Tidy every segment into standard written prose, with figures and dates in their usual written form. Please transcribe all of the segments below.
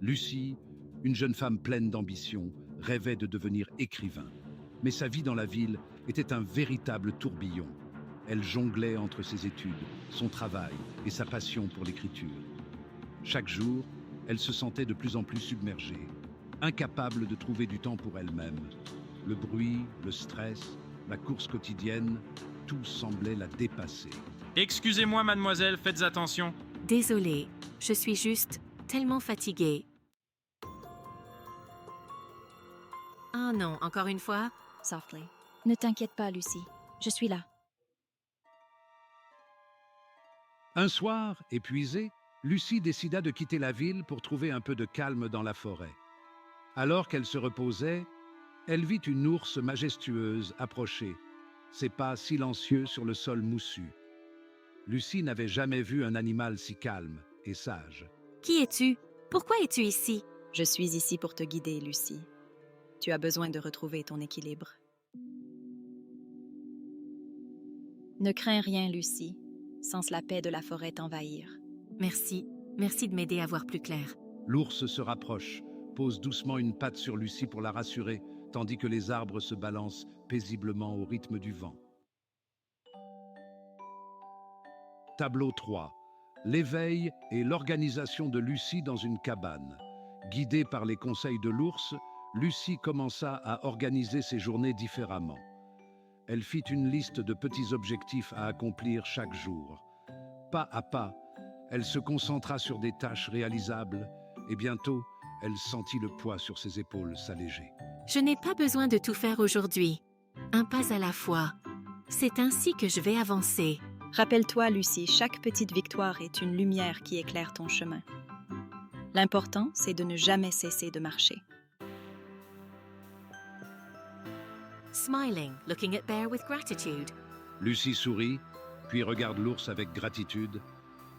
Lucie, une jeune femme pleine d'ambition, rêvait de devenir écrivain. Mais sa vie dans la ville était un véritable tourbillon. Elle jonglait entre ses études, son travail et sa passion pour l'écriture. Chaque jour, elle se sentait de plus en plus submergée, incapable de trouver du temps pour elle-même. Le bruit, le stress, la course quotidienne, tout semblait la dépasser. Excusez-moi, mademoiselle, faites attention. Désolée, je suis juste tellement fatiguée. Oh non, encore une fois? Softly. Ne t'inquiète pas, Lucie. Je suis là. Un soir, épuisée, Lucie décida de quitter la ville pour trouver un peu de calme dans la forêt. Alors qu'elle se reposait, elle vit une ours majestueuse approcher, ses pas silencieux sur le sol moussu. Lucie n'avait jamais vu un animal si calme et sage. Qui es-tu? Pourquoi es-tu ici? Je suis ici pour te guider, Lucie. Tu as besoin de retrouver ton équilibre. Ne crains rien, Lucie, sans la paix de la forêt t'envahir. Merci, merci de m'aider à voir plus clair. L'ours se rapproche, pose doucement une patte sur Lucie pour la rassurer, tandis que les arbres se balancent paisiblement au rythme du vent. Tableau 3. L'éveil et l'organisation de Lucie dans une cabane. Guidée par les conseils de l'ours, Lucie commença à organiser ses journées différemment. Elle fit une liste de petits objectifs à accomplir chaque jour. Pas à pas, elle se concentra sur des tâches réalisables et bientôt, elle sentit le poids sur ses épaules s'alléger. Je n'ai pas besoin de tout faire aujourd'hui. Un pas à la fois. C'est ainsi que je vais avancer. Rappelle-toi, Lucie, chaque petite victoire est une lumière qui éclaire ton chemin. L'important, c'est de ne jamais cesser de marcher. Smiling, looking at Bear with gratitude. Lucie sourit, puis regarde l'ours avec gratitude.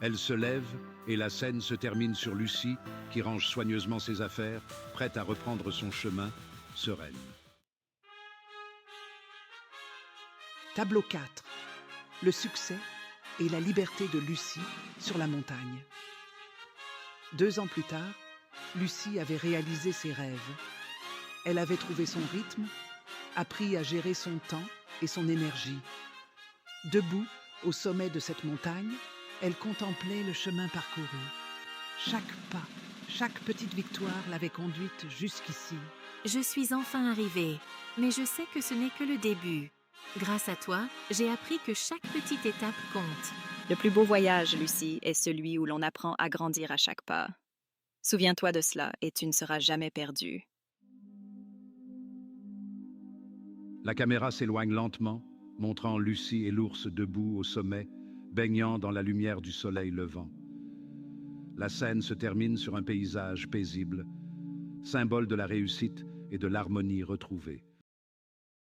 Elle se lève et la scène se termine sur Lucie qui range soigneusement ses affaires, prête à reprendre son chemin, sereine. Tableau 4. Le succès et la liberté de Lucie sur la montagne. 2 ans plus tard, Lucie avait réalisé ses rêves. Elle avait trouvé son rythme, appris à gérer son temps et son énergie. Debout, au sommet de cette montagne, elle contemplait le chemin parcouru. Chaque pas, chaque petite victoire l'avait conduite jusqu'ici. Je suis enfin arrivée, mais je sais que ce n'est que le début. Grâce à toi, j'ai appris que chaque petite étape compte. Le plus beau voyage, Lucie, est celui où l'on apprend à grandir à chaque pas. Souviens-toi de cela et tu ne seras jamais perdue. La caméra s'éloigne lentement, montrant Lucie et l'ours debout au sommet, baignant dans la lumière du soleil levant. La scène se termine sur un paysage paisible, symbole de la réussite et de l'harmonie retrouvée.